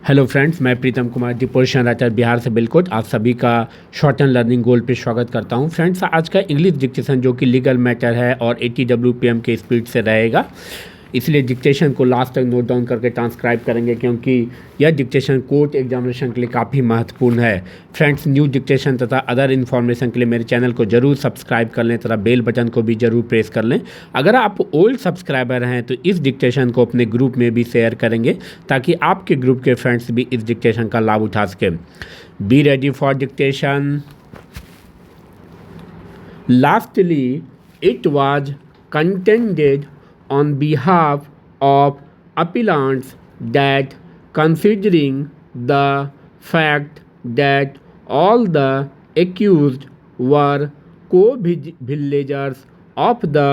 Hello friends, मैं Pritam Kumar deposition writer Bihar से बिल्कुल आप सभी का शॉर्ट एंड लर्निंग गोल पे स्वागत करता हूं। फ्रेंड्स, आज का इंग्लिश डिक्टेशन जो कि लीगल मैटर है और 80 WPM के स्पीड से रहेगा, इसलिए डिक्टेशन को लास्ट तक नोट डाउन करके ट्रांसक्राइब करेंगे क्योंकि यह डिक्टेशन कोर्ट एग्जामिनेशन के लिए काफ़ी महत्वपूर्ण है। फ्रेंड्स, न्यू डिक्टेशन तथा अदर इन्फॉर्मेशन के लिए मेरे चैनल को जरूर सब्सक्राइब कर लें तथा बेल बटन को भी जरूर प्रेस कर लें। अगर आप ओल्ड सब्सक्राइबर हैं तो इस डिक्टेशन को अपने ग्रुप में भी शेयर करेंगे ताकि आपके ग्रुप के फ्रेंड्स भी इस डिक्टेशन का लाभ उठा सकें। Be ready for dictation. Lastly, it was contended on behalf of appellants that considering the fact that all the accused were co-villagers of the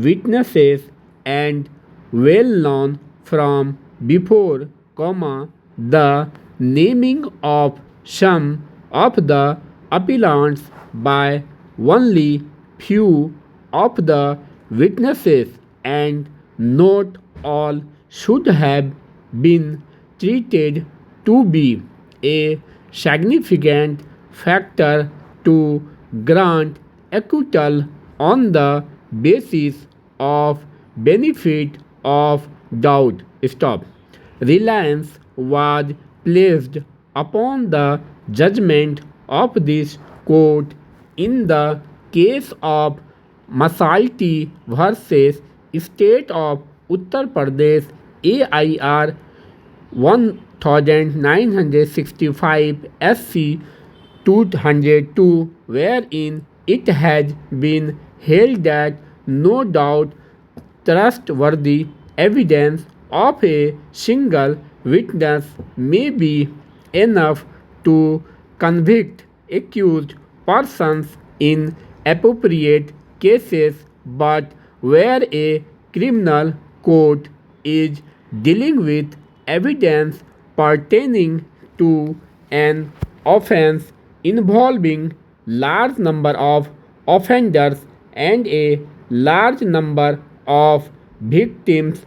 witnesses and well known from before, the naming of some of the appellants by only few of the witnesses and not all should have been treated to be a significant factor to grant acquittal on the basis of benefit of doubt. Stop. Reliance was placed upon the judgment of this court in the case of Masalti versus State of Uttar Pradesh AIR 1965 SC 202, wherein it has been held that no doubt trustworthy evidence of a single witness may be enough to convict accused persons in appropriate cases, but where a criminal court is dealing with evidence pertaining to an offense involving large number of offenders and a large number of victims,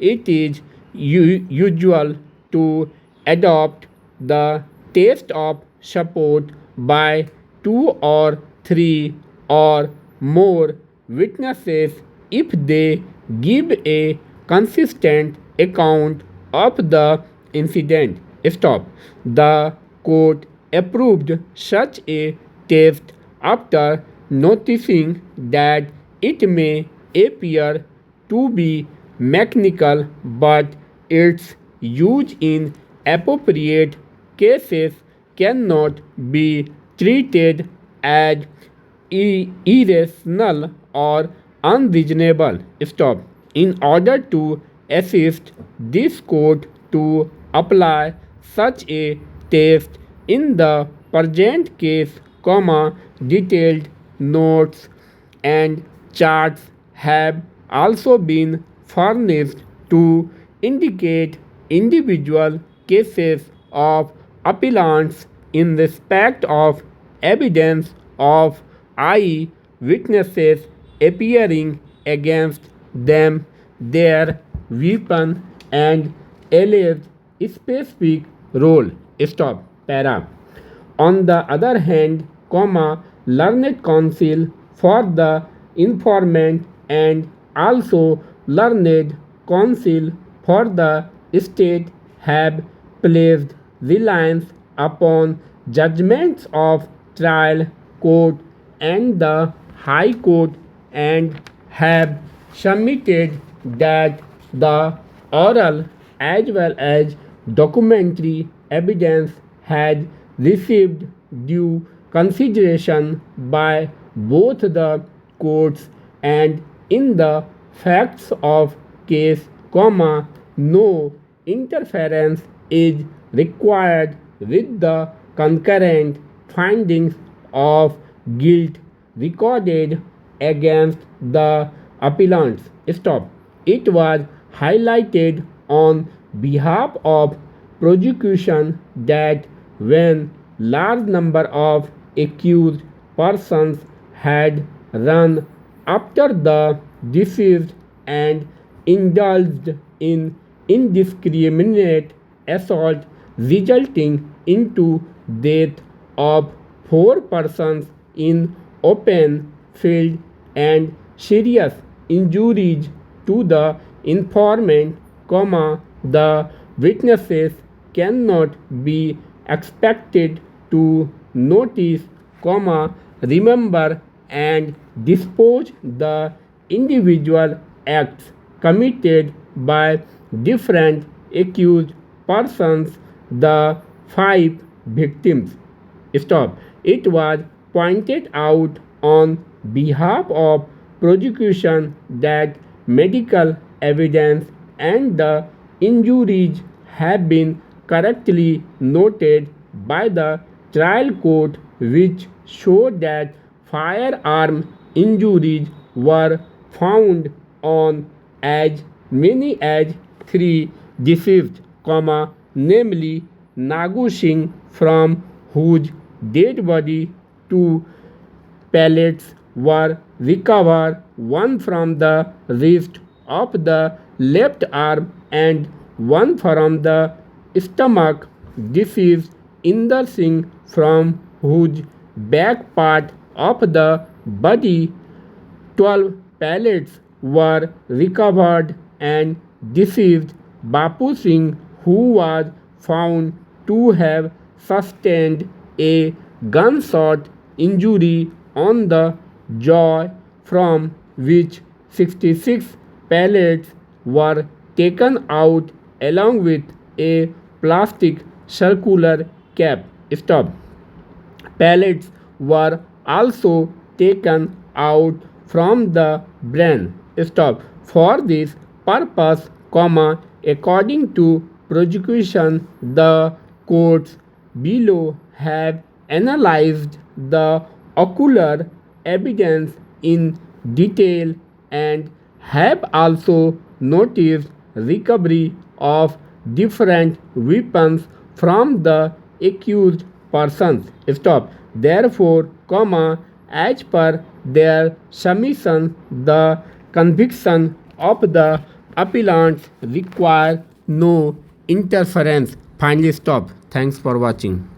it is usual to adopt the test of support by two or three or more witnesses if they give a consistent account of the incident. Stop. The court approved such a test after noticing that it may appear to be mechanical, but its use in appropriate cases cannot be treated as irrational or unreasonable. Stop. In order to assist this court to apply such a test in the present case, detailed notes and charts have also been furnished to indicate individual cases of appellants in respect of evidence of eye witnesses appearing against them, their weapon and alleged specific role. Stop. Para. On the other hand, learned counsel for the informant and also learned counsel for the state have placed reliance upon judgments of trial court and the high court and have submitted that the oral as well as documentary evidence had received due consideration by both the courts and in the facts of case, no interference is required with the concurrent findings of guilt recorded against the appellants. Stop. It was highlighted on behalf of prosecution that when large number of accused persons had run after the deceased and indulged in indiscriminate assault resulting into death of 4 persons in open field and serious injuries to the informant, the witnesses cannot be expected to notice, remember and dispose the individual acts committed by different accused persons, the 5 victims. Stop. It was pointed out on behalf of prosecution that medical evidence and the injuries have been correctly noted by the trial court, which showed that firearm injuries were found on as many as 3 deceased, namely Nagu Singh, from whose dead body 2 pellets were recovered, one from the wrist of the left arm and one from the stomach. Deceased Inder Singh, from whose back part of the body 12 pellets were recovered, and deceased Bapu Singh, who was found to have sustained a gunshot injury on the jaw, from which 66 pellets were taken out along with a plastic circular cap. Stop. Pellets were also taken out from the brain. Stop. For this purpose, according to prosecution, the courts below have analyzed the ocular evidence in detail and have also noticed recovery of different weapons from the accused persons. Stop. Therefore, as per their submission, the conviction of the appellants require no interference. Finally, stop. Thanks for watching.